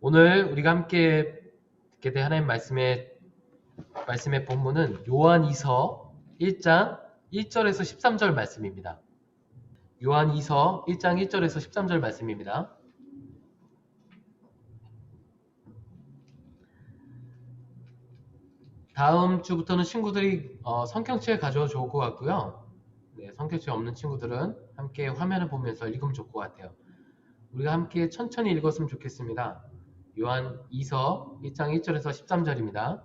오늘 우리가 함께 듣게 될 하나님 말씀의 본문은 요한이서 1장 1절에서 13절 말씀입니다. 요한이서 1장 1절에서 13절 말씀입니다. 다음 주부터는 친구들이 성경책 가져와 좋을 것 같고요. 네, 성경책 없는 친구들은 함께 화면을 보면서 읽으면 좋을 것 같아요. 우리가 함께 천천히 읽었으면 좋겠습니다. 요한이서 1장 1절에서 13절입니다.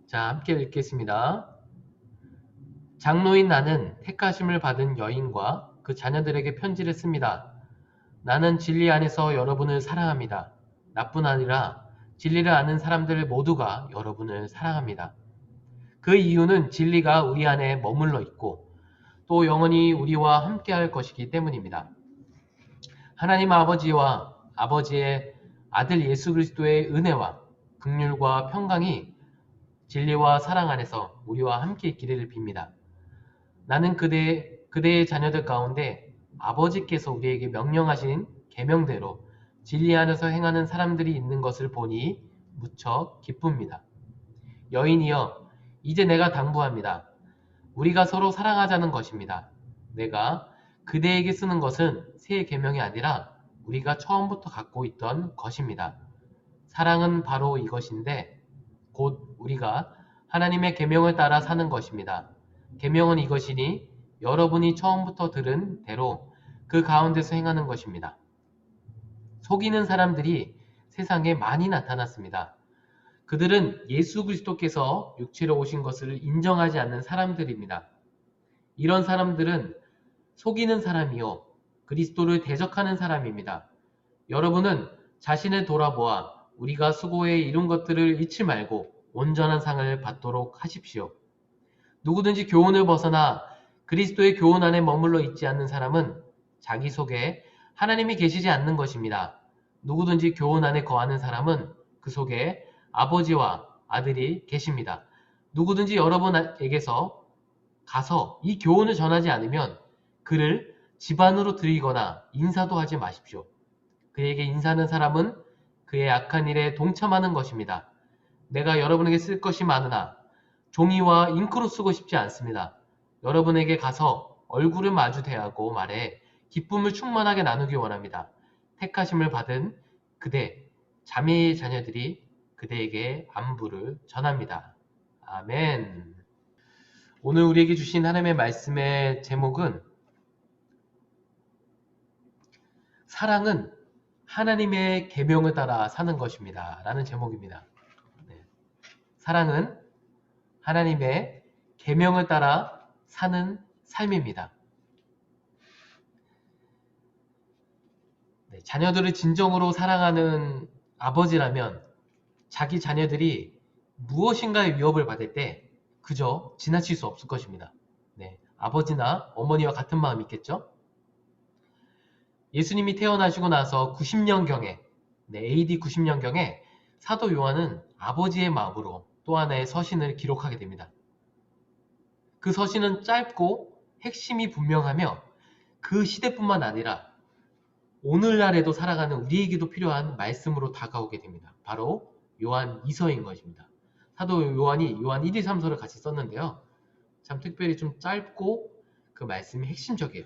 자, 함께 읽겠습니다. 장로인 나는 택하심을 받은 여인과 그 자녀들에게 편지를 씁니다. 나는 진리 안에서 여러분을 사랑합니다. 나뿐 아니라 진리를 아는 사람들 모두가 여러분을 사랑합니다. 그 이유는 진리가 우리 안에 머물러 있고 또 영원히 우리와 함께할 것이기 때문입니다. 하나님 아버지와 아버지의 아들 예수 그리스도의 은혜와 긍휼과 평강이 진리와 사랑 안에서 우리와 함께 있기를 빕니다. 나는 그대의 자녀들 가운데 아버지께서 우리에게 명령하신 계명대로 진리 안에서 행하는 사람들이 있는 것을 보니 무척 기쁩니다. 여인이여, 이제 내가 당부합니다. 우리가 서로 사랑하자는 것입니다. 내가 그대에게 쓰는 것은 새 계명이 아니라 우리가 처음부터 갖고 있던 것입니다. 사랑은 바로 이것인데 곧 우리가 하나님의 계명을 따라 사는 것입니다. 계명은 이것이니 여러분이 처음부터 들은 대로 그 가운데서 행하는 것입니다. 속이는 사람들이 세상에 많이 나타났습니다. 그들은 예수 그리스도께서 육체로 오신 것을 인정하지 않는 사람들입니다. 이런 사람들은 속이는 사람이요 그리스도를 대적하는 사람입니다. 여러분은 자신을 돌아보아 우리가 수고해 이룬 것들을 잊지 말고 온전한 상을 받도록 하십시오. 누구든지 교훈을 벗어나 그리스도의 교훈 안에 머물러 있지 않는 사람은 자기 속에 하나님이 계시지 않는 것입니다. 누구든지 교훈 안에 거하는 사람은 그 속에 아버지와 아들이 계십니다. 누구든지 여러분에게서 가서 이 교훈을 전하지 않으면 그를 집안으로 들이거나 인사도 하지 마십시오. 그에게 인사하는 사람은 그의 악한 일에 동참하는 것입니다. 내가 여러분에게 쓸 것이 많으나 종이와 잉크로 쓰고 싶지 않습니다. 여러분에게 가서 얼굴을 마주 대하고 말해 기쁨을 충만하게 나누기 원합니다. 택하심을 받은 그대, 자매의 자녀들이 그대에게 안부를 전합니다. 아멘. 오늘 우리에게 주신 하나님의 말씀의 제목은 사랑은 하나님의 계명을 따라 사는 것입니다. 라는 제목입니다. 네. 사랑은 하나님의 계명을 따라 사는 삶입니다. 네, 자녀들을 진정으로 사랑하는 아버지라면 자기 자녀들이 무엇인가의 위협을 받을 때 그저 지나칠 수 없을 것입니다. 네, 아버지나 어머니와 같은 마음이 있겠죠? 예수님이 태어나시고 나서 90년경에 AD 90년경에 사도 요한은 아버지의 마음으로 또 하나의 서신을 기록하게 됩니다. 그 서신은 짧고 핵심이 분명하며 그 시대뿐만 아니라 오늘날에도 살아가는 우리에게도 필요한 말씀으로 다가오게 됩니다. 바로 요한 2서인 것입니다. 사도 요한이 요한 1, 2, 3서를 같이 썼는데요. 참 특별히 좀 짧고 그 말씀이 핵심적이에요.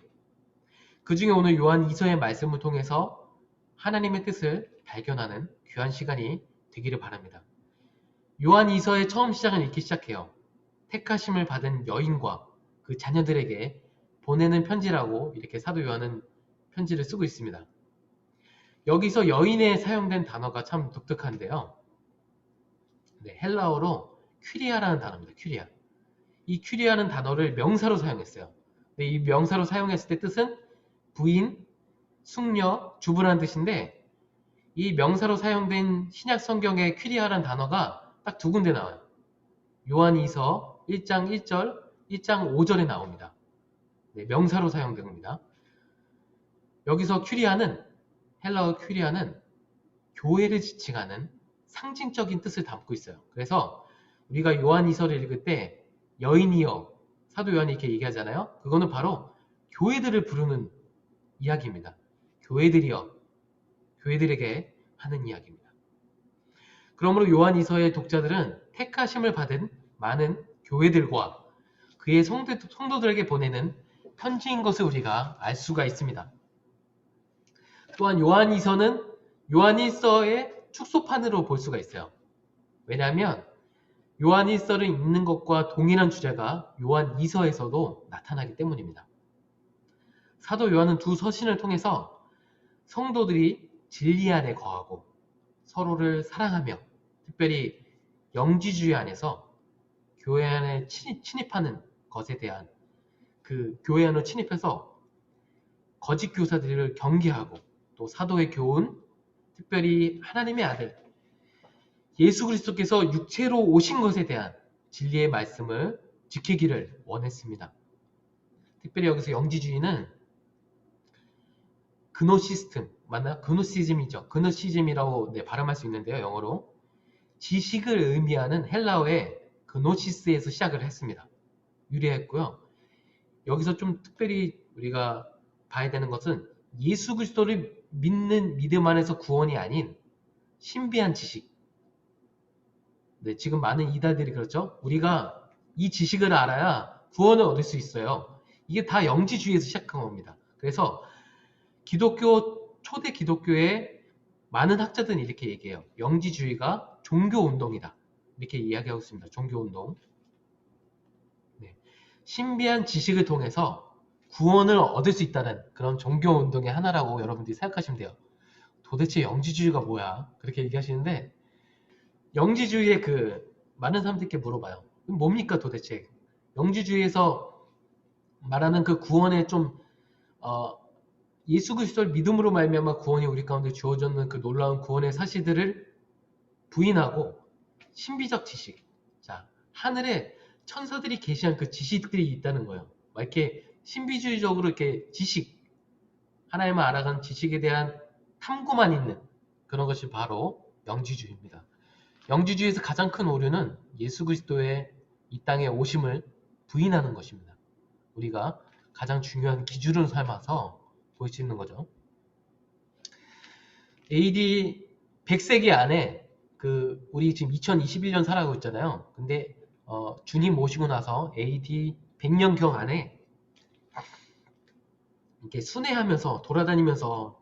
그 중에 오늘 요한 2서의 말씀을 통해서 하나님의 뜻을 발견하는 귀한 시간이 되기를 바랍니다. 요한 2서의 처음 시작은 읽기 시작해요. 택하심을 받은 여인과 그 자녀들에게 보내는 편지라고 이렇게 사도 요한은 편지를 쓰고 있습니다. 여기서 여인에 사용된 단어가 참 독특한데요. 네, 헬라어로 큐리아라는 단어입니다. 큐리아. 이 큐리아는 단어를 명사로 사용했어요. 네, 이 명사로 사용했을 때 뜻은 부인, 숙녀, 주부라는 뜻인데 이 명사로 사용된 신약 성경의 큐리아라는 단어가 딱 두 군데 나와요. 요한 2서 1장 1절, 1장 5절에 나옵니다. 네, 명사로 사용된 겁니다. 여기서 큐리아는 헬라어 큐리아는 교회를 지칭하는 상징적인 뜻을 담고 있어요. 그래서 우리가 요한 2서를 읽을 때 여인이여, 사도 요한이 이렇게 얘기하잖아요. 그거는 바로 교회들을 부르는 이야기입니다. 교회들이여, 교회들에게 하는 이야기입니다. 그러므로 요한이서의 독자들은 택하심을 받은 많은 교회들과 그의 성도들에게 보내는 편지인 것을 우리가 알 수가 있습니다. 또한 요한이서는 요한일서의 축소판으로 볼 수가 있어요. 왜냐하면 요한일서를 읽는 것과 동일한 주제가 요한이서에서도 나타나기 때문입니다. 사도 요한은 두 서신을 통해서 성도들이 진리 안에 거하고 서로를 사랑하며 특별히 영지주의 안에서 교회 안에 침입하는 것에 대한 그 교회 안으로 침입해서 거짓 교사들을 경계하고 또 사도의 교훈, 특별히 하나님의 아들 예수 그리스도께서 육체로 오신 것에 대한 진리의 말씀을 지키기를 원했습니다. 특별히 여기서 영지주의는 그노시스템, 맞나요? 그노시즘이죠. 그노시즘이라고 발음할 수 있는데요, 영어로. 지식을 의미하는 헬라어의 그노시스에서 시작을 했습니다. 유래했고요. 여기서 좀 특별히 우리가 봐야 되는 것은 예수 그리스도를 믿는 믿음 안에서 구원이 아닌 신비한 지식. 네, 지금 많은 이단들이 그렇죠. 우리가 이 지식을 알아야 구원을 얻을 수 있어요. 이게 다 영지주의에서 시작한 겁니다. 그래서 초대 기독교의 많은 학자들은 이렇게 얘기해요. 영지주의가 종교운동이다. 이렇게 이야기하고 있습니다. 종교운동. 네. 신비한 지식을 통해서 구원을 얻을 수 있다는 그런 종교운동의 하나라고 여러분들이 생각하시면 돼요. 도대체 영지주의가 뭐야? 그렇게 얘기하시는데 영지주의의 많은 사람들께 물어봐요. 뭡니까 도대체? 영지주의에서 말하는 그 구원의 예수 그리스도를 믿음으로 말미암아 구원이 우리 가운데 주어졌는 그 놀라운 구원의 사실들을 부인하고 신비적 지식, 자 하늘에 천사들이 계시한 그 지식들이 있다는 거예요. 막 이렇게 신비주의적으로 이렇게 지식, 하나님을 알아가는 지식에 대한 탐구만 있는 그런 것이 바로 영지주의입니다. 영지주의에서 가장 큰 오류는 예수 그리스도의 이 땅에 오심을 부인하는 것입니다. 우리가 가장 중요한 기준으로 삼아서 볼 수 있는 거죠. AD 100세기 안에 우리 지금 2021년 살아가고 있잖아요. 근데 주님 모시고 나서 AD 100년경 안에 이렇게 순회하면서 돌아다니면서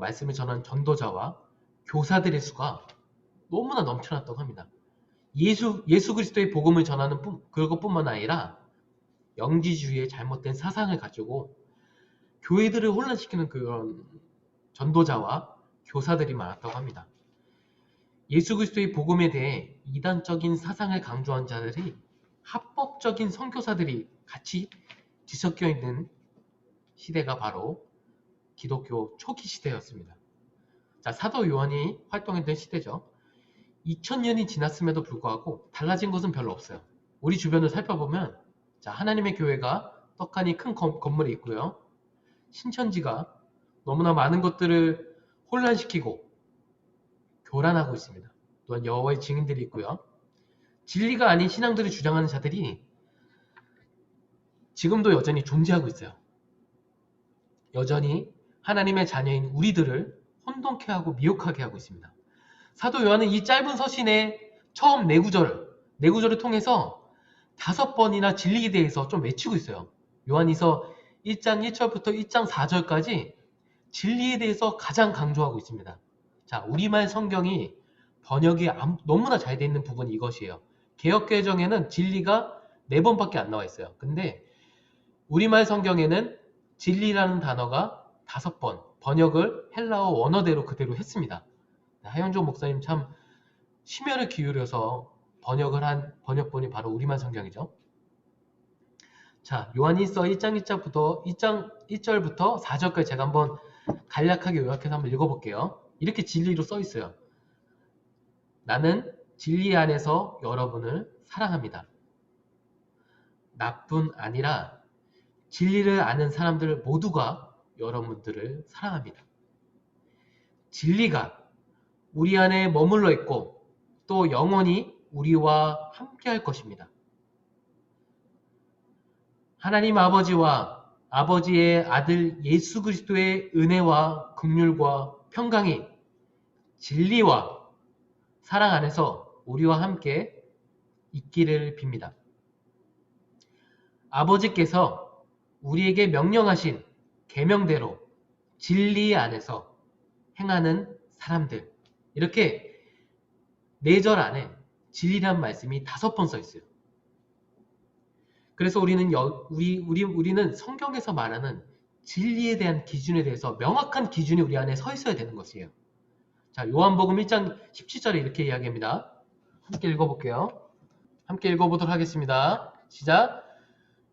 말씀을 전한 전도자와 교사들의 수가 너무나 넘쳐났다고 합니다. 예수 그리스도의 복음을 전하는 그것뿐만 아니라 영지주의의 잘못된 사상을 가지고 교회들을 혼란시키는 그런 전도자와 교사들이 많았다고 합니다. 예수 그리스도의 복음에 대해 이단적인 사상을 강조한 자들이 합법적인 선교사들이 같이 뒤섞여 있는 시대가 바로 기독교 초기 시대였습니다. 자, 사도 요한이 활동했던 시대죠. 2000년이 지났음에도 불구하고 달라진 것은 별로 없어요. 우리 주변을 살펴보면 자, 하나님의 교회가 떡하니 큰 건물에 있고요. 신천지가 너무나 많은 것들을 혼란시키고 교란하고 있습니다. 또한 여호와의 증인들이 있고요. 진리가 아닌 신앙들을 주장하는 자들이 지금도 여전히 존재하고 있어요. 여전히 하나님의 자녀인 우리들을 혼돈케 하고 미혹하게 하고 있습니다. 사도 요한은 이 짧은 서신의 처음 네 구절을 통해서 5번이나 진리에 대해서 좀 외치고 있어요. 요한이서 1장 1절부터 1장 4절까지 진리에 대해서 가장 강조하고 있습니다. 자, 우리말 성경이 번역이 너무나 잘 되어 있는 부분이 이것이에요. 개역개정에는 진리가 4번밖에 안 나와 있어요. 근데 우리말 성경에는 진리라는 단어가 5번, 번역을 헬라어 원어대로 그대로 했습니다. 하영종 목사님 참 심혈을 기울여서 번역을 한 번역본이 바로 우리말 성경이죠. 자, 요한일서 1장 1절부터 4절까지 제가 한번 간략하게 요약해서 한번 읽어볼게요. 이렇게 진리로 써 있어요. 나는 진리 안에서 여러분을 사랑합니다. 나뿐 아니라 진리를 아는 사람들 모두가 여러분들을 사랑합니다. 진리가 우리 안에 머물러 있고 또 영원히 우리와 함께 할 것입니다. 하나님 아버지와 아버지의 아들 예수 그리스도의 은혜와 긍휼과 평강이 진리와 사랑 안에서 우리와 함께 있기를 빕니다. 아버지께서 우리에게 명령하신 계명대로 진리 안에서 행하는 사람들, 이렇게 4절 안에 진리란 말씀이 5번 써 있어요. 그래서 우리는 성경에서 말하는 진리에 대한 기준에 대해서 명확한 기준이 우리 안에 서 있어야 되는 것이에요. 자, 요한복음 1장 17절에 이렇게 이야기합니다. 함께 읽어볼게요. 함께 읽어보도록 하겠습니다. 시작.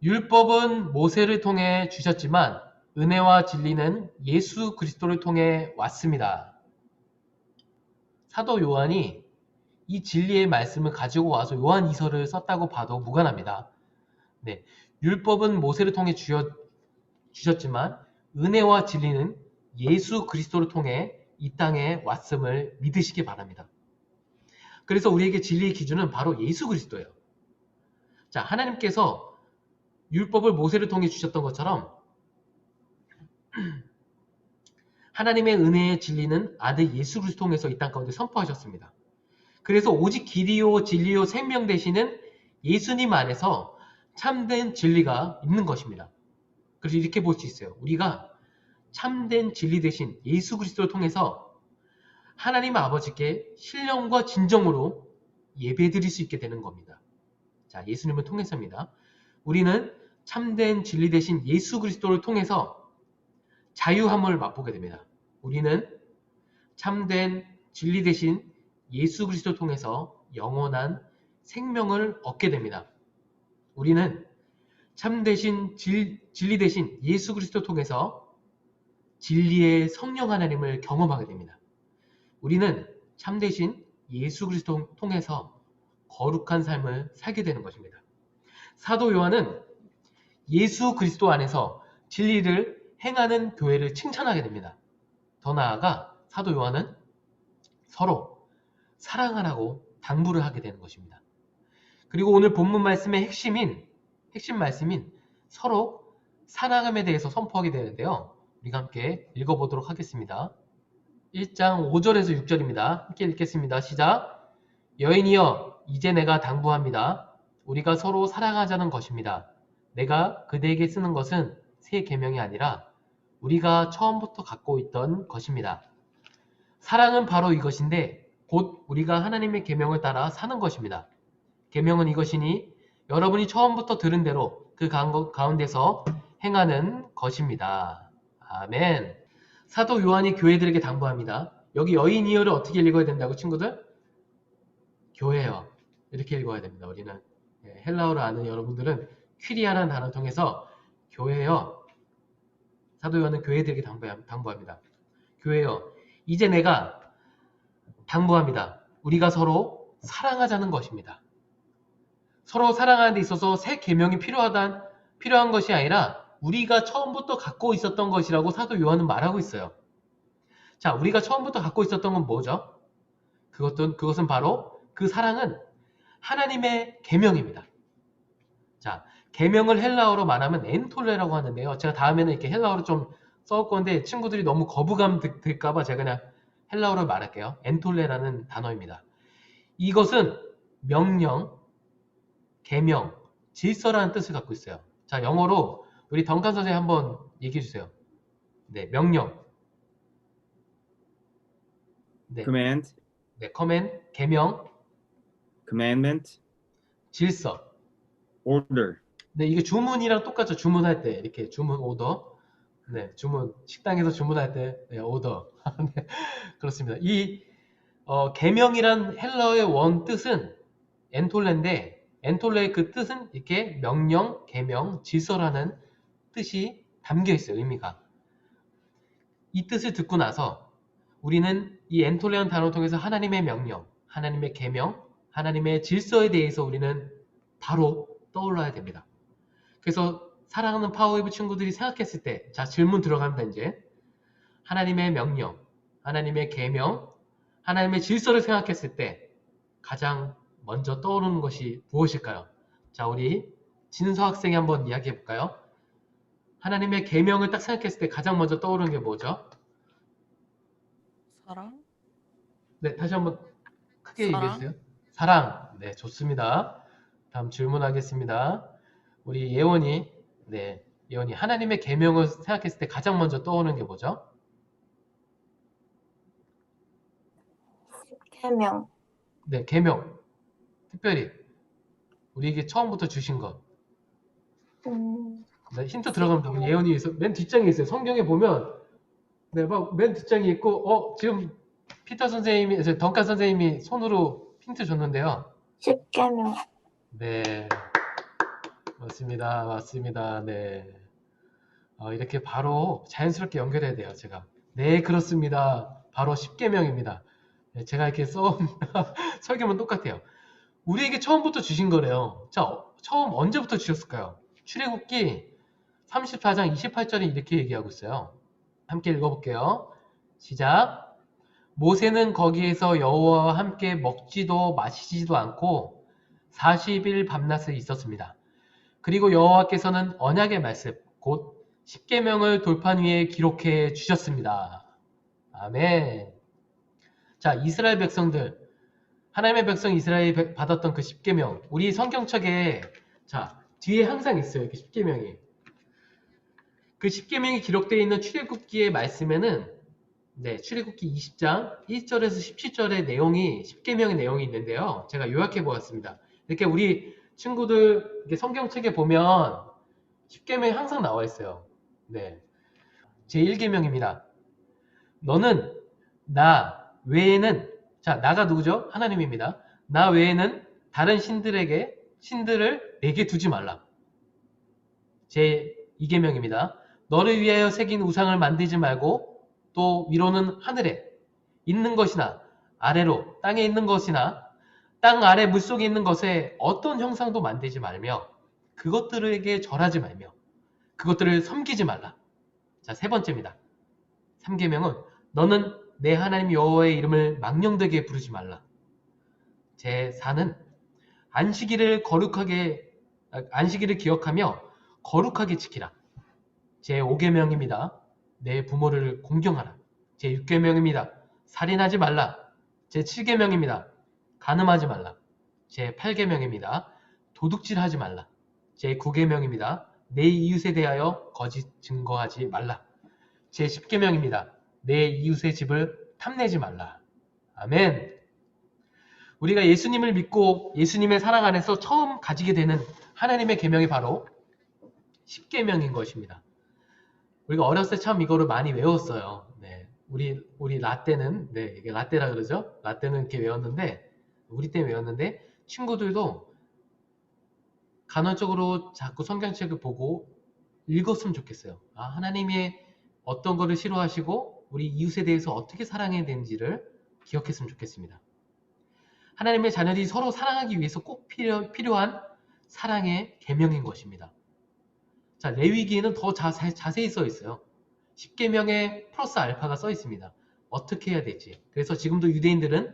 율법은 모세를 통해 주셨지만 은혜와 진리는 예수 그리스도를 통해 왔습니다. 사도 요한이 이 진리의 말씀을 가지고 와서 요한 이서를 썼다고 봐도 무관합니다. 네, 율법은 모세를 통해 주셨지만 은혜와 진리는 예수 그리스도를 통해 이 땅에 왔음을 믿으시기 바랍니다. 그래서 우리에게 진리의 기준은 바로 예수 그리스도예요. 자, 하나님께서 율법을 모세를 통해 주셨던 것처럼 하나님의 은혜의 진리는 아들 예수 그리스도 통해서 이 땅 가운데 선포하셨습니다. 그래서 오직 길이요 진리요 생명 되시는 예수님 안에서 참된 진리가 있는 것입니다. 그래서 이렇게 볼 수 있어요. 우리가 참된 진리 되신 예수 그리스도를 통해서 하나님 아버지께 신령과 진정으로 예배드릴 수 있게 되는 겁니다. 자, 예수님을 통해서입니다. 우리는 참된 진리 되신 예수 그리스도를 통해서 자유함을 맛보게 됩니다. 우리는 참된 진리 되신 예수 그리스도를 통해서 영원한 생명을 얻게 됩니다. 우리는 참되신 진리 되신 예수 그리스도를 통해서 진리의 성령 하나님을 경험하게 됩니다. 우리는 참되신 예수 그리스도를 통해서 거룩한 삶을 살게 되는 것입니다. 사도 요한은 예수 그리스도 안에서 진리를 행하는 교회를 칭찬하게 됩니다. 더 나아가 사도 요한은 서로 사랑하라고 당부를 하게 되는 것입니다. 그리고 오늘 본문 말씀의 핵심 말씀인 서로 사랑함에 대해서 선포하게 되는데요. 우리가 함께 읽어보도록 하겠습니다. 1장 5절에서 6절입니다. 함께 읽겠습니다. 시작. 여인이여, 이제 내가 당부합니다. 우리가 서로 사랑하자는 것입니다. 내가 그대에게 쓰는 것은 새 계명이 아니라 우리가 처음부터 갖고 있던 것입니다. 사랑은 바로 이것인데 곧 우리가 하나님의 계명을 따라 사는 것입니다. 계명은 이것이니 여러분이 처음부터 들은 대로 그 가운데서 행하는 것입니다. 아멘. 사도 요한이 교회들에게 당부합니다. 여기 여인이여를 어떻게 읽어야 된다고 친구들? 교회여. 이렇게 읽어야 됩니다. 우리는 헬라어를 아는 여러분들은 퀴리아라는 단어를 통해서 교회여. 사도 요한은 교회들에게 당부합니다. 교회여. 이제 내가 당부합니다. 우리가 서로 사랑하자는 것입니다. 서로 사랑하는 데 있어서 새 계명이 필요한 것이 아니라 우리가 처음부터 갖고 있었던 것이라고 사도 요한은 말하고 있어요. 자, 우리가 처음부터 갖고 있었던 건 뭐죠? 그것은 바로 그 사랑은 하나님의 계명입니다. 자, 계명을 헬라어로 말하면 엔톨레라고 하는데요. 제가 다음에는 이렇게 헬라어로 좀 써올 건데 친구들이 너무 거부감 들까봐 제가 그냥 헬라어로 말할게요. 엔톨레라는 단어입니다. 이것은 명령, 계명, 질서라는 뜻을 갖고 있어요. 자, 영어로 우리 덩칸 선생님 한번 얘기해 주세요. 네, 명령. 네. command, 네, command, 계명, commandment, 질서. order. 네, 이게 주문이랑 똑같죠. 주문할 때 이렇게 주문 오더. 네, 주문 식당에서 주문할 때 네, 오더. 네, 그렇습니다. 이 계명이란 헬라어의 원 뜻은 엔톨레인데 엔톨레의 그 뜻은 이렇게 명령, 계명, 질서라는 뜻이 담겨 있어요. 의미가. 이 뜻을 듣고 나서 우리는 이 엔톨레라는 단어를 통해서 하나님의 명령, 하나님의 계명, 하나님의 질서에 대해서 우리는 바로 떠올라야 됩니다. 그래서 사랑하는 파워웨이브 친구들이 생각했을 때, 자, 질문 들어갑니다. 이제 하나님의 명령, 하나님의 계명, 하나님의 질서를 생각했을 때 가장 먼저 떠오르는 것이 무엇일까요? 자, 우리 진서 학생이 한번 이야기해 볼까요? 하나님의 계명을 딱 생각했을 때 가장 먼저 떠오르는 게 뭐죠? 사랑? 네, 다시 한번 크게 얘기해 사랑? 주세요. 사랑. 네, 좋습니다. 다음 질문하겠습니다. 우리 예원이, 네, 예원이 하나님의 계명을 생각했을 때 가장 먼저 떠오르는 게 뭐죠? 계명. 네, 계명. 특별히 우리에게 처음부터 주신 것. 네, 힌트 들어갑니다. 우리 예원이 맨 뒷장에 있어요. 성경에 보면 네, 막 맨 뒷장에 있고 지금 피터 선생님이, 던칸 선생님이 손으로 힌트 줬는데요. 십계명. 네, 맞습니다. 맞습니다. 네. 이렇게 바로 자연스럽게 연결해야 돼요, 제가. 네, 그렇습니다. 바로 십계명입니다. 네, 제가 이렇게 써온 설교문 똑같아요. 우리에게 처음부터 주신 거래요. 자, 처음 언제부터 주셨을까요? 출애굽기 34장 28절에 이렇게 얘기하고 있어요. 함께 읽어볼게요. 시작. 모세는 거기에서 여호와와 함께 먹지도 마시지도 않고 40일 밤낮을 있었습니다. 그리고 여호와께서는 언약의 말씀, 곧 십계명을 돌판 위에 기록해 주셨습니다. 아멘. 자, 이스라엘 백성들, 하나님의 백성 이스라엘이 받았던 그 십계명, 우리 성경책에 자 뒤에 항상 있어요. 이렇게 십계명이. 그 십계명이 기록되어 있는 출애굽기의 말씀에는 네, 출애굽기 20장 1절에서 17절의 내용이 십계명의 내용이 있는데요. 제가 요약해 보았습니다. 이렇게 우리 친구들 이렇게 성경책에 보면 십계명이 항상 나와 있어요. 네. 제1계명입니다. 너는 나 외에는 자, 나가 누구죠? 하나님입니다. 나 외에는 다른 신들을 내게 두지 말라. 제2계명입니다. 너를 위하여 새긴 우상을 만들지 말고 또 위로는 하늘에 있는 것이나 아래로 땅에 있는 것이나 땅 아래 물속에 있는 것에 어떤 형상도 만들지 말며 그것들에게 절하지 말며 그것들을 섬기지 말라. 자, 세 번째입니다. 3계명은 너는 내 하나님 여호와의 이름을 망령되게 부르지 말라. 제4는 안식일을 기억하며 거룩하게 지키라. 제5계명입니다. 내 부모를 공경하라. 제6계명입니다. 살인하지 말라. 제7계명입니다. 간음하지 말라. 제8계명입니다. 도둑질하지 말라. 제9계명입니다. 내 이웃에 대하여 거짓 증거하지 말라. 제10계명입니다. 내 이웃의 집을 탐내지 말라. 아멘. 우리가 예수님을 믿고 예수님의 사랑 안에서 처음 가지게 되는 하나님의 계명이 바로 십계명인 것입니다. 우리가 어렸을 때 참 이거를 많이 외웠어요. 네. 우리 라떼는 네, 이게 라떼라 그러죠? 라떼는 이렇게 외웠는데 우리 때 외웠는데 친구들도 간헐적으로 자꾸 성경책을 보고 읽었으면 좋겠어요. 아, 하나님이 어떤 거를 싫어하시고 우리 이웃에 대해서 어떻게 사랑해야 되는지를 기억했으면 좋겠습니다. 하나님의 자녀들이 서로 사랑하기 위해서 꼭 필요한 사랑의 계명인 것입니다. 자, 레위기에는 더 자세히 써 있어요. 10계명에 플러스 알파가 써 있습니다. 어떻게 해야 될지. 그래서 지금도 유대인들은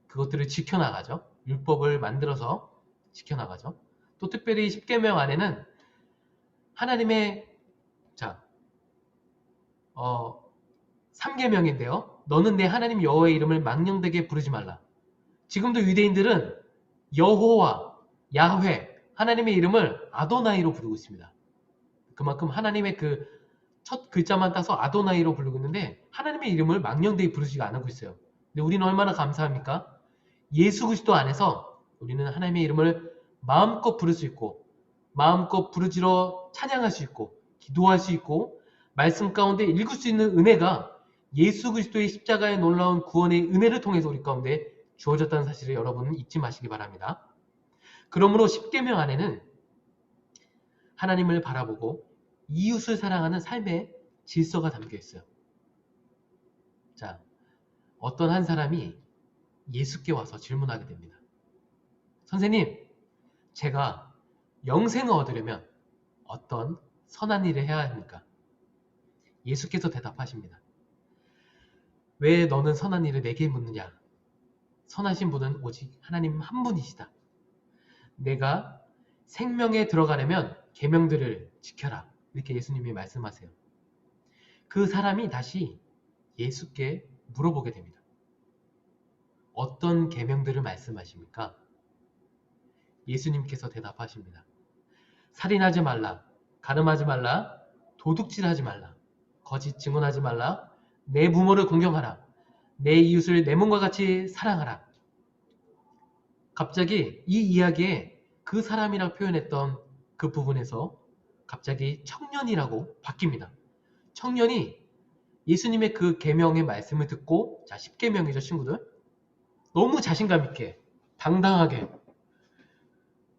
그것들을 지켜나가죠. 율법을 만들어서 지켜나가죠. 또 특별히 10계명 안에는 하나님의 3계명인데요. 너는 내 하나님 여호와의 이름을 망령되게 부르지 말라. 지금도 유대인들은 여호와, 야훼, 하나님의 이름을 아도나이로 부르고 있습니다. 그만큼 하나님의 그 첫 글자만 따서 아도나이로 부르고 있는데 하나님의 이름을 망령되게 부르지 않고 있어요. 근데 우리는 얼마나 감사합니까? 예수 그리스도 안에서 우리는 하나님의 이름을 마음껏 부를 수 있고 마음껏 부르짖어 찬양할 수 있고 기도할 수 있고 말씀 가운데 읽을 수 있는 은혜가 예수 그리스도의 십자가의 놀라운 구원의 은혜를 통해서 우리 가운데 주어졌다는 사실을 여러분은 잊지 마시기 바랍니다. 그러므로 십계명 안에는 하나님을 바라보고 이웃을 사랑하는 삶의 질서가 담겨 있어요. 자, 어떤 한 사람이 예수께 와서 질문하게 됩니다. 선생님, 제가 영생을 얻으려면 어떤 선한 일을 해야 합니까? 예수께서 대답하십니다. 왜 너는 선한 일을 내게 묻느냐? 선하신 분은 오직 하나님 한 분이시다. 내가 생명에 들어가려면 계명들을 지켜라. 이렇게 예수님이 말씀하세요. 그 사람이 다시 예수께 물어보게 됩니다. 어떤 계명들을 말씀하십니까? 예수님께서 대답하십니다. 살인하지 말라, 가늠하지 말라, 도둑질하지 말라, 거짓 증언하지 말라, 내 부모를 공경하라, 내 이웃을 내 몸과 같이 사랑하라. 갑자기 이 이야기에 그 사람이라고 표현했던 그 부분에서 갑자기 청년이라고 바뀝니다. 청년이 예수님의 그 계명의 말씀을 듣고, 자, 10계명이죠, 친구들. 너무 자신감 있게, 당당하게,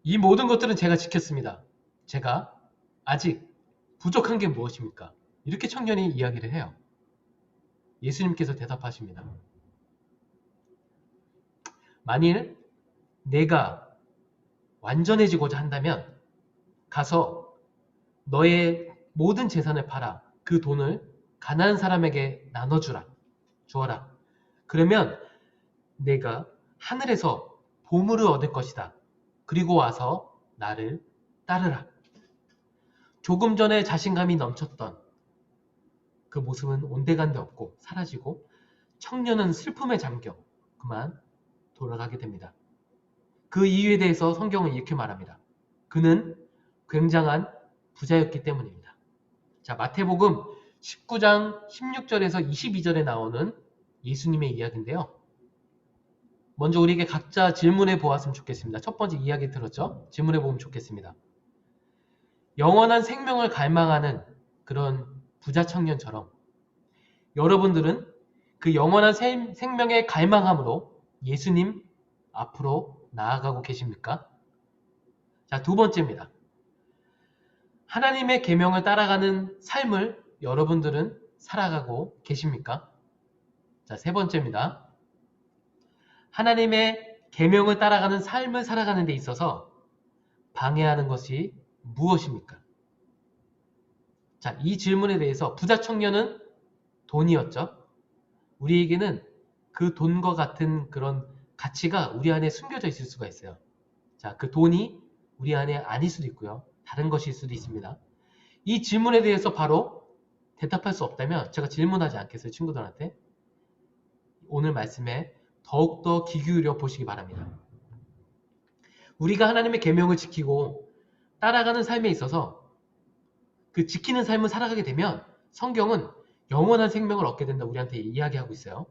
이 모든 것들은 제가 지켰습니다. 제가 아직 부족한 게 무엇입니까? 이렇게 청년이 이야기를 해요. 예수님께서 대답하십니다. 만일 내가 완전해지고자 한다면 가서 너의 모든 재산을 팔아 그 돈을 가난한 사람에게 나눠주라. 주어라. 그러면 내가 하늘에서 보물을 얻을 것이다. 그리고 와서 나를 따르라. 조금 전에 자신감이 넘쳤던 그 모습은 온데간데 없고 사라지고 청년은 슬픔에 잠겨 그만 돌아가게 됩니다. 그 이유에 대해서 성경은 이렇게 말합니다. 그는 굉장한 부자였기 때문입니다. 자, 마태복음 19장 16절에서 22절에 나오는 예수님의 이야기인데요. 먼저 우리에게 각자 질문해 보았으면 좋겠습니다. 첫 번째 이야기 들었죠? 질문해 보면 좋겠습니다. 영원한 생명을 갈망하는 그런 부자 청년처럼 여러분들은 그 영원한 생명의 갈망함으로 예수님 앞으로 나아가고 계십니까? 자, 두 번째입니다. 하나님의 계명을 따라가는 삶을 여러분들은 살아가고 계십니까? 자, 세 번째입니다. 하나님의 계명을 따라가는 삶을 살아가는 데 있어서 방해하는 것이 무엇입니까? 자, 이 질문에 대해서 부자 청년은 돈이었죠. 우리에게는 그 돈과 같은 그런 가치가 우리 안에 숨겨져 있을 수가 있어요. 자, 그 돈이 우리 안에 아닐 수도 있고요. 다른 것일 수도 있습니다. 이 질문에 대해서 바로 대답할 수 없다면 제가 질문하지 않겠어요, 친구들한테. 오늘 말씀에 더욱더 귀 기울여 보시기 바랍니다. 우리가 하나님의 계명을 지키고 따라가는 삶에 있어서 그 지키는 삶을 살아가게 되면 성경은 영원한 생명을 얻게 된다 우리한테 이야기하고 있어요.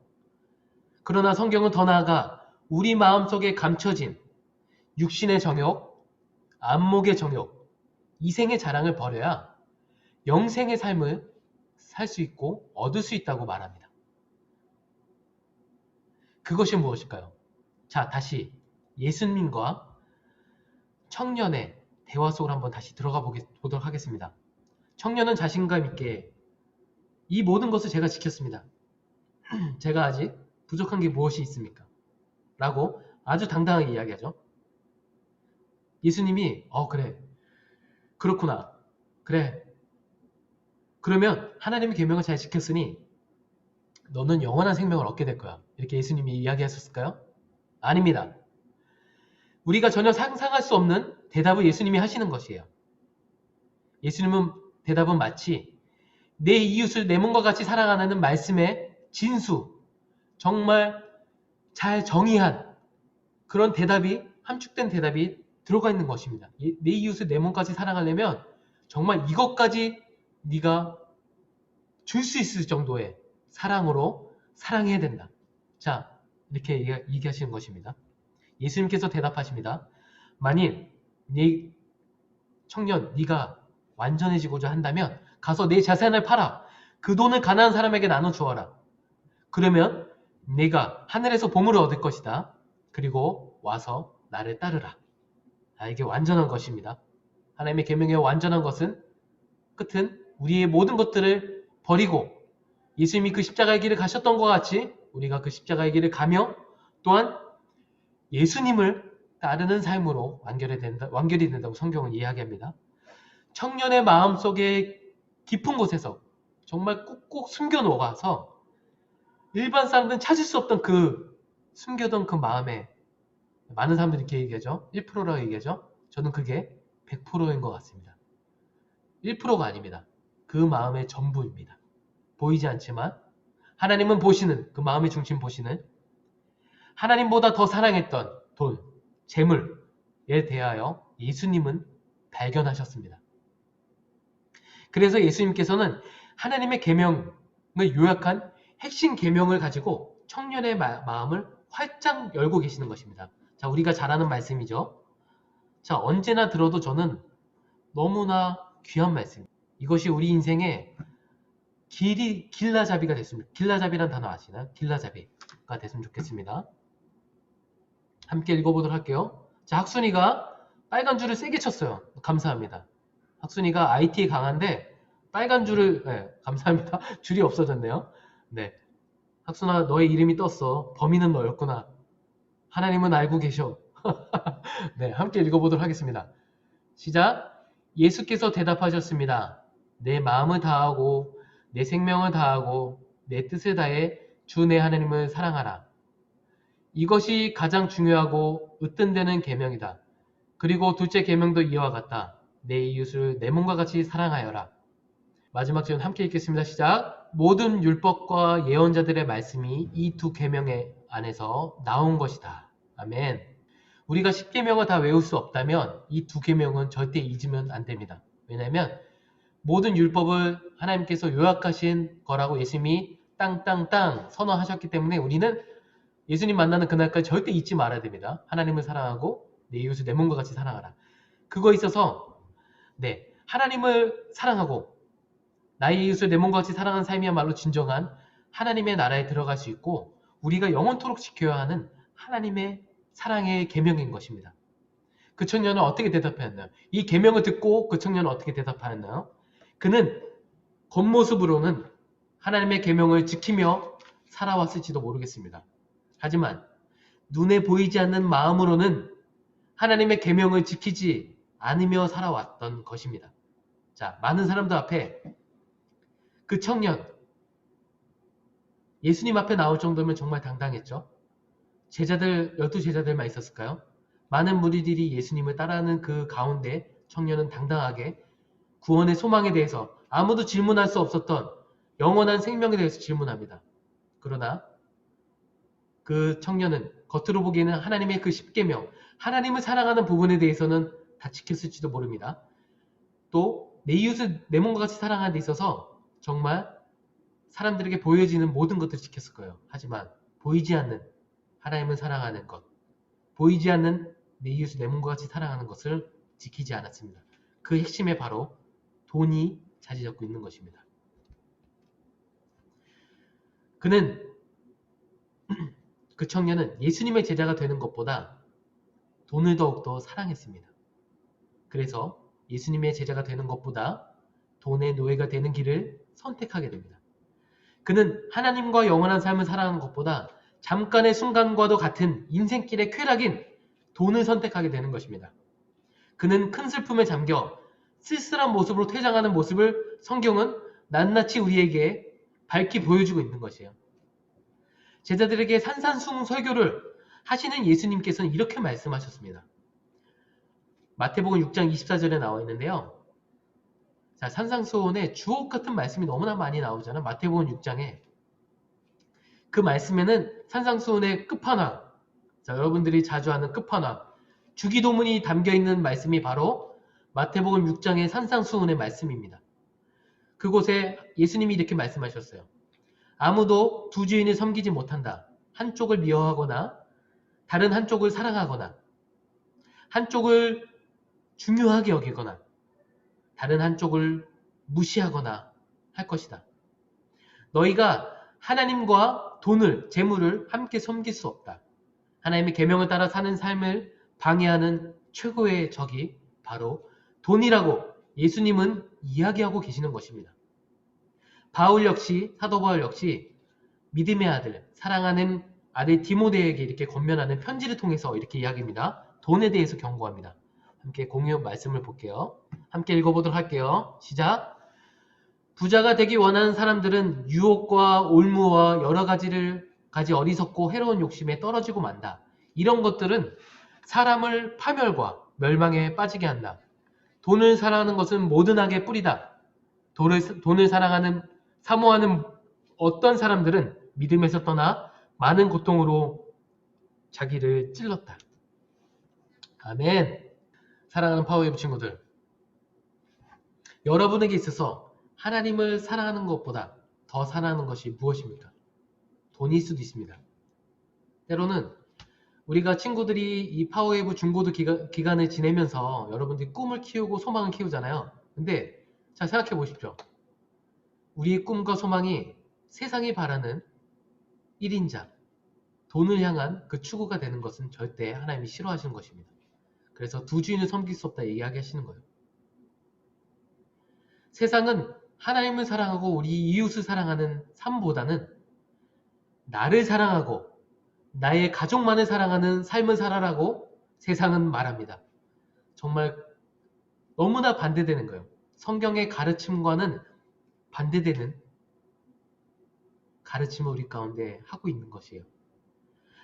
그러나 성경은 더 나아가 우리 마음속에 감춰진 육신의 정욕, 안목의 정욕, 이생의 자랑을 버려야 영생의 삶을 살 수 있고 얻을 수 있다고 말합니다. 그것이 무엇일까요? 자, 다시 예수님과 청년의 대화 속으로 한번 다시 들어가 보도록 하겠습니다. 청년은 자신감 있게 이 모든 것을 제가 지켰습니다. 제가 아직 부족한 게 무엇이 있습니까? 라고 아주 당당하게 이야기하죠. 예수님이 그래, 그렇구나, 그래, 그러면 하나님의 계명을 잘 지켰으니 너는 영원한 생명을 얻게 될 거야. 이렇게 예수님이 이야기하셨을까요? 아닙니다. 우리가 전혀 상상할 수 없는 대답을 예수님이 하시는 것이에요. 예수님은 대답은 마치 내 이웃을 내 몸과 같이 사랑하는 말씀의 진수, 정말 잘 정의한 그런 대답이, 함축된 대답이 들어가 있는 것입니다. 내 이웃을 내 몸까지 사랑하려면 정말 이것까지 네가 줄 수 있을 정도의 사랑으로 사랑해야 된다. 자, 이렇게 얘기하시는 것입니다. 예수님께서 대답하십니다. 만일 네 청년, 네가 완전해지고자 한다면 가서 내 자산을 팔아 그 돈을 가난한 사람에게 나눠 주어라. 그러면 네가 하늘에서 보물을 얻을 것이다. 그리고 와서 나를 따르라. 이게 완전한 것입니다. 하나님의 계명의 완전한 것은 끝은 우리의 모든 것들을 버리고 예수님이 그 십자가의 길을 가셨던 것 같이 우리가 그 십자가의 길을 가며 또한 예수님을 따르는 삶으로 완결이 된다고 성경은 이야기합니다. 청년의 마음속에 깊은 곳에서 정말 꾹꾹 숨겨놓아서 일반 사람들은 찾을 수 없던 숨겨둔 그 마음에 많은 사람들이 이렇게 얘기하죠. 1%라고 얘기하죠. 저는 그게 100%인 것 같습니다. 1%가 아닙니다. 그 마음의 전부입니다. 보이지 않지만 하나님은 보시는, 그 마음의 중심 보시는, 하나님보다 더 사랑했던 돈, 재물에 대하여 예수님은 발견하셨습니다. 그래서 예수님께서는 하나님의 계명을 요약한 핵심 계명을 가지고 청년의 마음을 활짝 열고 계시는 것입니다. 자, 우리가 잘 아는 말씀이죠. 자, 언제나 들어도 저는 너무나 귀한 말씀입니다. 이것이 우리 인생의 길라잡이가 됐습니다. 길라잡이란 단어 아시나요? 길라잡이가 됐으면 좋겠습니다. 함께 읽어보도록 할게요. 자, 학순이가 빨간 줄을 세게 쳤어요. 감사합니다. 학순이가 IT에 강한데 빨간 줄을, 네, 감사합니다. 줄이 없어졌네요. 네, 학순아, 너의 이름이 떴어. 범인은 너였구나. 하나님은 알고 계셔. 네, 함께 읽어보도록 하겠습니다. 시작. 예수께서 대답하셨습니다. 내 마음을 다하고 내 생명을 다하고 내 뜻을 다해 주 내 하나님을 사랑하라. 이것이 가장 중요하고 으뜸되는 계명이다. 그리고 둘째 계명도 이와 같다. 내 이웃을 내 몸과 같이 사랑하여라. 마지막 질문 함께 읽겠습니다. 시작. 모든 율법과 예언자들의 말씀이 이 두 계명의 안에서 나온 것이다. 아멘. 우리가 10계명을 다 외울 수 없다면 이 두 계명은 절대 잊으면 안 됩니다. 왜냐하면 모든 율법을 하나님께서 요약하신 거라고 예수님이 땅땅땅 선언하셨기 때문에 우리는 예수님 만나는 그날까지 절대 잊지 말아야 됩니다. 하나님을 사랑하고 내 이웃을 내 몸과 같이 사랑하라. 그거에 있어서 네, 하나님을 사랑하고 나의 이웃을 내 몸과 같이 사랑하는 삶이야말로 진정한 하나님의 나라에 들어갈 수 있고 우리가 영원토록 지켜야 하는 하나님의 사랑의 계명인 것입니다. 그 청년은 어떻게 대답하였나요? 이 계명을 듣고 그 청년은 어떻게 대답하였나요? 그는 겉모습으로는 하나님의 계명을 지키며 살아왔을지도 모르겠습니다. 하지만 눈에 보이지 않는 마음으로는 하나님의 계명을 지키지 않으며 살아왔던 것입니다. 자, 많은 사람들 앞에 그 청년, 예수님 앞에 나올 정도면 정말 당당했죠. 제자들, 12제자들만 있었을까요? 많은 무리들이 예수님을 따라하는 그 가운데 청년은 당당하게 구원의 소망에 대해서 아무도 질문할 수 없었던 영원한 생명에 대해서 질문합니다. 그러나 그 청년은 겉으로 보기에는 하나님의 그 10계명, 하나님을 사랑하는 부분에 대해서는 다 지켰을지도 모릅니다. 또 내 이웃을 내 몸과 같이 사랑하는 데 있어서 정말 사람들에게 보여지는 모든 것들을 지켰을 거예요. 하지만 보이지 않는 하나님을 사랑하는 것, 보이지 않는 내 이웃을 내 몸과 같이 사랑하는 것을 지키지 않았습니다. 그 핵심에 바로 돈이 자리 잡고 있는 것입니다. 그 청년은 예수님의 제자가 되는 것보다 돈을 더욱더 사랑했습니다. 그래서 예수님의 제자가 되는 것보다 돈의 노예가 되는 길을 선택하게 됩니다. 그는 하나님과 영원한 삶을 살아가는 것보다 잠깐의 순간과도 같은 인생길의 쾌락인 돈을 선택하게 되는 것입니다. 그는 큰 슬픔에 잠겨 쓸쓸한 모습으로 퇴장하는 모습을 성경은 낱낱이 우리에게 밝히 보여주고 있는 것이에요. 제자들에게 산산수훈 설교를 하시는 예수님께서는 이렇게 말씀하셨습니다. 마태복음 6장 24절에 나와 있는데요. 자, 산상수훈에 주옥 같은 말씀이 너무나 많이 나오잖아요. 마태복음 6장에. 그 말씀에는 산상수훈의 끝판왕, 자, 여러분들이 자주 하는 끝판왕, 주기도문이 담겨있는 말씀이 바로 마태복음 6장의 산상수훈의 말씀입니다. 그곳에 예수님이 이렇게 말씀하셨어요. 아무도 두 주인을 섬기지 못한다. 한쪽을 미워하거나 다른 한쪽을 사랑하거나 한쪽을 중요하게 여기거나 다른 한쪽을 무시하거나 할 것이다. 너희가 하나님과 돈을, 재물을 함께 섬길 수 없다. 하나님의 계명을 따라 사는 삶을 방해하는 최고의 적이 바로 돈이라고 예수님은 이야기하고 계시는 것입니다. 바울 역시, 사도 바울 역시 믿음의 아들, 사랑하는 아들 디모데에게 이렇게 권면하는 편지를 통해서 이렇게 이야기합니다. 돈에 대해서 경고합니다. 함께 공유 말씀을 볼게요. 함께 읽어보도록 할게요. 시작. 부자가 되기 원하는 사람들은 유혹과 올무와 여러 가지 어리석고 해로운 욕심에 떨어지고 만다. 이런 것들은 사람을 파멸과 멸망에 빠지게 한다. 돈을 사랑하는 것은 모든 악의 뿌리다. 돈을 사모하는 어떤 사람들은 믿음에서 떠나 많은 고통으로 자기를 찔렀다. 아멘. 사랑하는 파워웨이브 친구들, 여러분에게 있어서 하나님을 사랑하는 것보다 더 사랑하는 것이 무엇입니까? 돈일 수도 있습니다. 때로는 우리가 친구들이 이 파워웨이브 중고등 기간을 지내면서 여러분들이 꿈을 키우고 소망을 키우잖아요. 근데 자, 생각해 보십시오. 우리의 꿈과 소망이 세상이 바라는 1인자, 돈을 향한 그 추구가 되는 것은 절대 하나님이 싫어하시는 것입니다. 그래서 두 주인을 섬길 수 없다 이야기하시는 거예요. 세상은 하나님을 사랑하고 우리 이웃을 사랑하는 삶보다는 나를 사랑하고 나의 가족만을 사랑하는 삶을 살아라고 세상은 말합니다. 정말 너무나 반대되는 거예요. 성경의 가르침과는 반대되는 가르침을 우리 가운데 하고 있는 것이에요.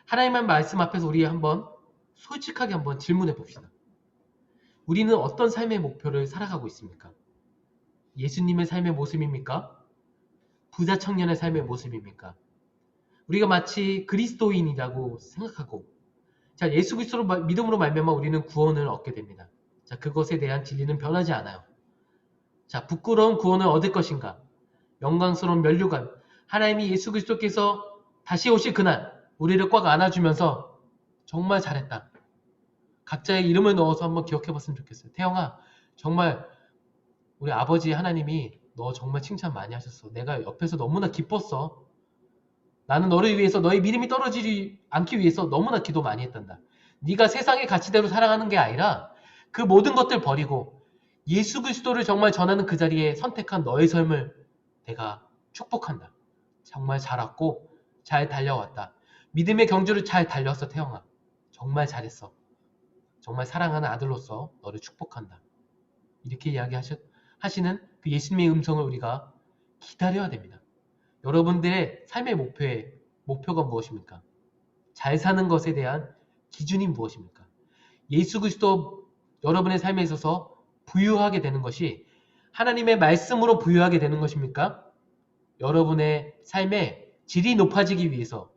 하나님의 말씀 앞에서 우리 한번 솔직하게 한번 질문해 봅시다. 우리는 어떤 삶의 목표를 살아가고 있습니까? 예수님의 삶의 모습입니까? 부자 청년의 삶의 모습입니까? 우리가 마치 그리스도인이라고 생각하고, 자, 예수 그리스도로 믿음으로 말미암아 우리는 구원을 얻게 됩니다. 자, 그것에 대한 진리는 변하지 않아요. 자, 부끄러운 구원을 얻을 것인가? 영광스러운 면류관, 하나님이 예수 그리스도께서 다시 오실 그날 우리를 꽉 안아주면서 정말 잘했다. 각자의 이름을 넣어서 한번 기억해 봤으면 좋겠어요. 태영아, 정말 우리 아버지 하나님이 너 정말 칭찬 많이 하셨어. 내가 옆에서 너무나 기뻤어. 나는 너를 위해서 너의 믿음이 떨어지지 않기 위해서 너무나 기도 많이 했단다. 네가 세상의 가치대로 살아가는 게 아니라 그 모든 것들 버리고 예수 그리스도를 정말 전하는 그 자리에 선택한 너의 삶을 내가 축복한다. 정말 잘 왔고 잘 달려왔다. 믿음의 경주를 잘 달렸어, 태영아. 정말 잘했어. 정말 사랑하는 아들로서 너를 축복한다. 이렇게 이야기하시는 그 예수님의 음성을 우리가 기다려야 됩니다. 여러분들의 삶의 목표가 무엇입니까? 잘 사는 것에 대한 기준이 무엇입니까? 예수 그리스도 여러분의 삶에 있어서 부유하게 되는 것이 하나님의 말씀으로 부유하게 되는 것입니까? 여러분의 삶의 질이 높아지기 위해서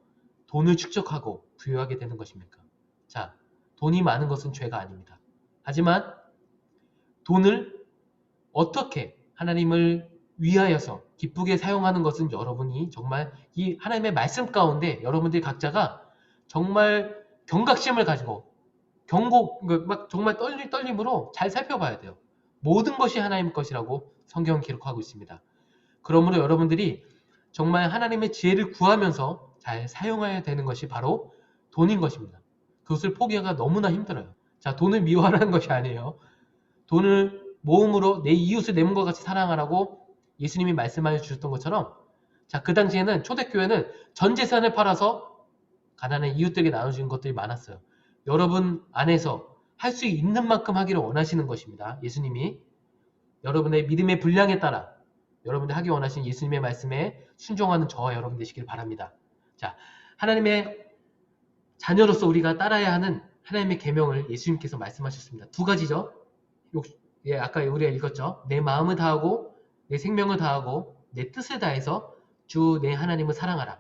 돈을 축적하고 부유하게 되는 것입니까? 자, 돈이 많은 것은 죄가 아닙니다. 하지만 돈을 어떻게 하나님을 위하여서 기쁘게 사용하는 것은 여러분이 정말 이 하나님의 말씀 가운데 여러분들 각자가 정말 경각심을 가지고 막 정말 떨림으로 잘 살펴봐야 돼요. 모든 것이 하나님 것이라고 성경은 기록하고 있습니다. 그러므로 여러분들이 정말 하나님의 지혜를 구하면서 잘 사용해야 되는 것이 바로 돈인 것입니다. 그것을 포기하기가 너무나 힘들어요. 자, 돈을 미워하라는 것이 아니에요. 돈을 모음으로 내 이웃을 내 몸과 같이 사랑하라고 예수님이 말씀하여 주셨던 것처럼, 자, 그 당시에는 초대교회는 전 재산을 팔아서 가난한 이웃들에게 나눠주는 것들이 많았어요. 여러분 안에서 할 수 있는 만큼 하기를 원하시는 것입니다. 예수님이 여러분의 믿음의 분량에 따라 여러분들 하기 원하시는 예수님의 말씀에 순종하는 저와 여러분 되시길 바랍니다. 자, 하나님의 자녀로서 우리가 따라야 하는 하나님의 계명을 예수님께서 말씀하셨습니다. 두 가지죠. 아까 우리가 읽었죠. 내 마음을 다하고 내 생명을 다하고 내 뜻을 다해서 주 내 하나님을 사랑하라.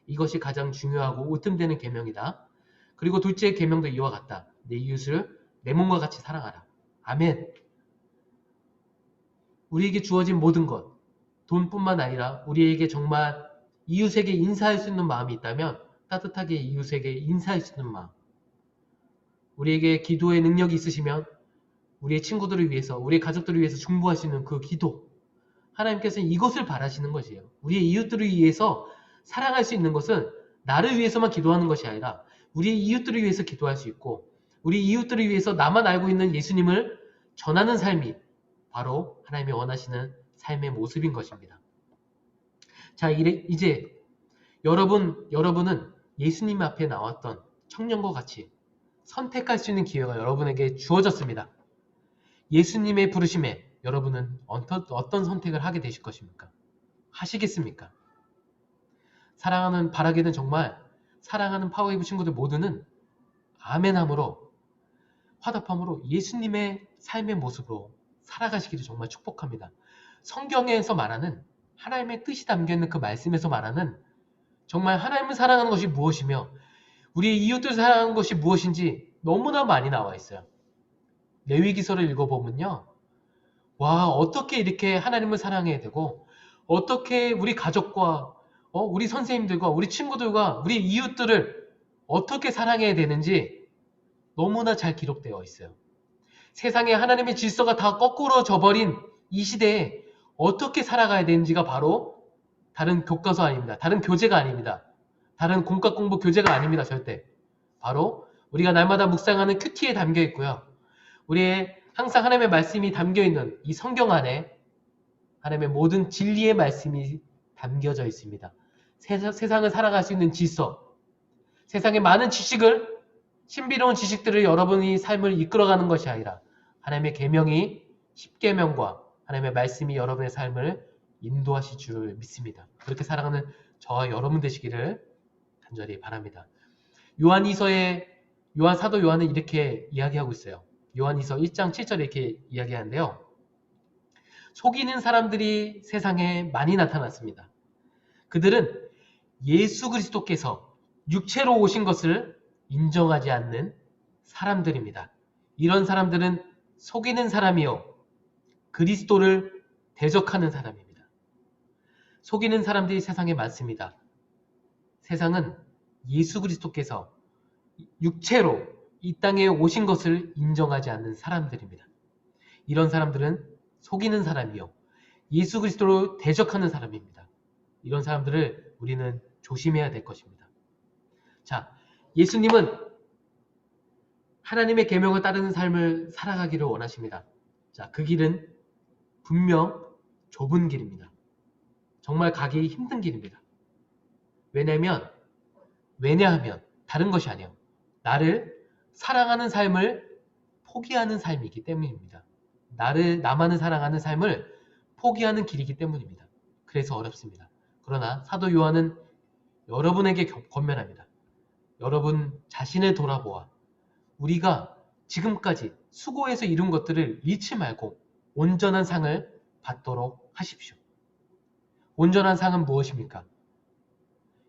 이것이 가장 중요하고 으뜸되는 계명이다. 그리고 둘째 계명도 이와 같다. 내 이웃을 내 몸과 같이 사랑하라. 아멘. 우리에게 주어진 모든 것, 돈뿐만 아니라 우리에게 정말 이웃에게 인사할 수 있는 마음이 있다면 따뜻하게 이웃에게 인사할 수 있는 마음, 우리에게 기도의 능력이 있으시면 우리의 친구들을 위해서, 우리의 가족들을 위해서 중보할 수 있는 그 기도, 하나님께서는 이것을 바라시는 것이에요. 우리의 이웃들을 위해서 사랑할 수 있는 것은 나를 위해서만 기도하는 것이 아니라 우리의 이웃들을 위해서 기도할 수 있고, 우리 이웃들을 위해서 나만 알고 있는 예수님을 전하는 삶이 바로 하나님이 원하시는 삶의 모습인 것입니다. 자, 이제 여러분은 예수님 앞에 나왔던 청년과 같이 선택할 수 있는 기회가 여러분에게 주어졌습니다. 예수님의 부르심에 여러분은 어떤 선택을 하게 되실 것입니까? 하시겠습니까? 바라기는 정말 사랑하는 파워웨이브 친구들 모두는 아멘함으로, 화답함으로 예수님의 삶의 모습으로 살아가시기를 정말 축복합니다. 성경에서 말하는 하나님의 뜻이 담겨있는 그 말씀에서 말하는 정말 하나님을 사랑하는 것이 무엇이며 우리의 이웃들을 사랑하는 것이 무엇인지 너무나 많이 나와 있어요. 레위기서를 읽어보면요. 와, 어떻게 이렇게 하나님을 사랑해야 되고 어떻게 우리 가족과 우리 선생님들과 우리 친구들과 우리 이웃들을 어떻게 사랑해야 되는지 너무나 잘 기록되어 있어요. 세상에 하나님의 질서가 다 거꾸로져 버린 이 시대에 어떻게 살아가야 되는지가 바로 다른 교과서 아닙니다. 다른 교재가 아닙니다. 다른 공과 공부 교재가 아닙니다. 절대. 바로 우리가 날마다 묵상하는 큐티에 담겨 있고요. 우리의 항상 하나님의 말씀이 담겨 있는 이 성경 안에 하나님의 모든 진리의 말씀이 담겨져 있습니다. 세상을 살아갈 수 있는 질서, 세상의 많은 지식을 신비로운 지식들을 여러분이 삶을 이끌어가는 것이 아니라 하나님의 계명이 십계명과 하나님의 말씀이 여러분의 삶을 인도하실 줄 믿습니다. 그렇게 살아가는 저와 여러분 되시기를 간절히 바랍니다. 요한 사도 요한은 이렇게 이야기하고 있어요. 요한이서 1장 7절에 이렇게 이야기하는데요. 속이는 사람들이 세상에 많이 나타났습니다. 그들은 예수 그리스도께서 육체로 오신 것을 인정하지 않는 사람들입니다. 이런 사람들은 속이는 사람이요. 그리스도를 대적하는 사람입니다. 속이는 사람들이 세상에 많습니다. 세상은 예수 그리스도께서 육체로 이 땅에 오신 것을 인정하지 않는 사람들입니다. 이런 사람들은 속이는 사람이요. 예수 그리스도를 대적하는 사람입니다. 이런 사람들을 우리는 조심해야 될 것입니다. 자, 예수님은 하나님의 계명을 따르는 삶을 살아가기를 원하십니다. 자, 그 길은 분명 좁은 길입니다. 정말 가기 힘든 길입니다. 왜냐하면 다른 것이 아니에요. 나를 사랑하는 삶을 포기하는 삶이기 때문입니다. 나만을 사랑하는 삶을 포기하는 길이기 때문입니다. 그래서 어렵습니다. 그러나 사도 요한은 여러분에게 권면합니다. 여러분 자신을 돌아보아 우리가 지금까지 수고해서 이룬 것들을 잃지 말고 온전한 상을 받도록 하십시오. 온전한 상은 무엇입니까?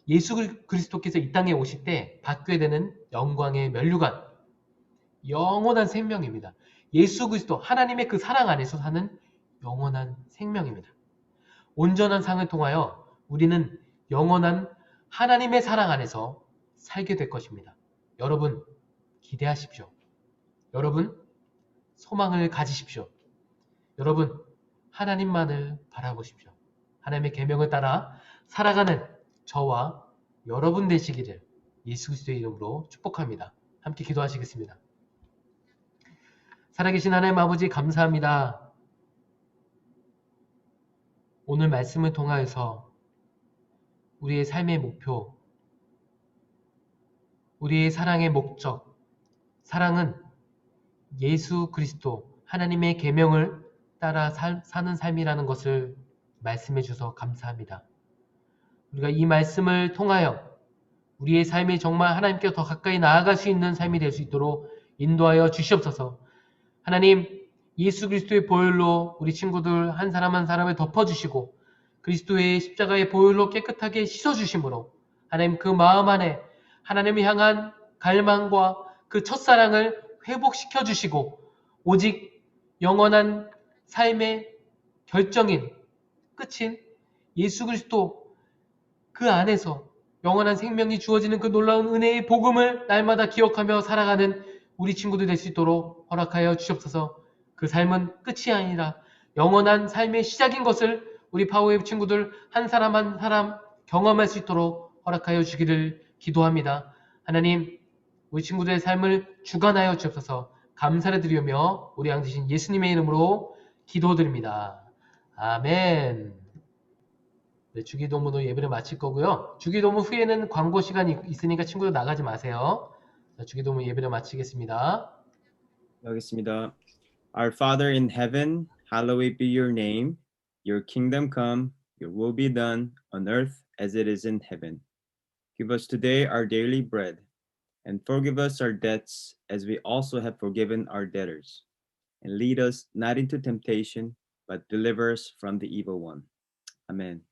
예수 그리스도께서 이 땅에 오실 때 받게 되는 영광의 면류관, 영원한 생명입니다. 예수 그리스도 하나님의 그 사랑 안에서 사는 영원한 생명입니다. 온전한 상을 통하여 우리는 영원한 하나님의 사랑 안에서 살게 될 것입니다. 여러분 기대하십시오. 여러분 소망을 가지십시오. 여러분 하나님만을 바라보십시오. 하나님의 계명을 따라 살아가는 저와 여러분 되시기를 예수 그리스도의 이름으로 축복합니다. 함께 기도하시겠습니다. 살아계신 하나님 아버지 감사합니다. 오늘 말씀을 통하여서 우리의 삶의 목표, 우리의 사랑의 목적, 사랑은 예수 그리스도 하나님의 계명을 따라 사는 삶이라는 것을 말씀해 주셔서 감사합니다. 우리가 이 말씀을 통하여 우리의 삶이 정말 하나님께 더 가까이 나아갈 수 있는 삶이 될 수 있도록 인도하여 주시옵소서. 하나님, 예수 그리스도의 보혈로 우리 친구들 한 사람 한 사람을 덮어주시고 그리스도의 십자가의 보혈로 깨끗하게 씻어주심으로 하나님 그 마음 안에 하나님을 향한 갈망과 그 첫사랑을 회복시켜 주시고 오직 영원한 삶의 결정인 끝인 예수 그리스도 그 안에서 영원한 생명이 주어지는 그 놀라운 은혜의 복음을 날마다 기억하며 살아가는 우리 친구들 될 수 있도록 허락하여 주시옵소서. 그 삶은 끝이 아니라 영원한 삶의 시작인 것을 우리 파워웨이브 친구들 한 사람 한 사람 경험할 수 있도록 허락하여 주기를 기도합니다. 하나님, 우리 친구들의 삶을 주관하여 주옵소서. 감사를 드리며 우리 양 되신 예수님의 이름으로 기도드립니다. 아멘. 네, 주기도문으로 예배를 마칠 거고요. 주기도문 후에는 광고 시간이 있으니까 친구들 나가지 마세요. 자, 주기도문 예배를 마치겠습니다. 하겠습니다. Our Father in heaven, hallowed be your name. Your kingdom come, your will be done on earth as it is in heaven. Give us today our daily bread, and forgive us our debts as we also have forgiven our debtors. and lead us not into temptation, but deliver us from the evil one. Amen.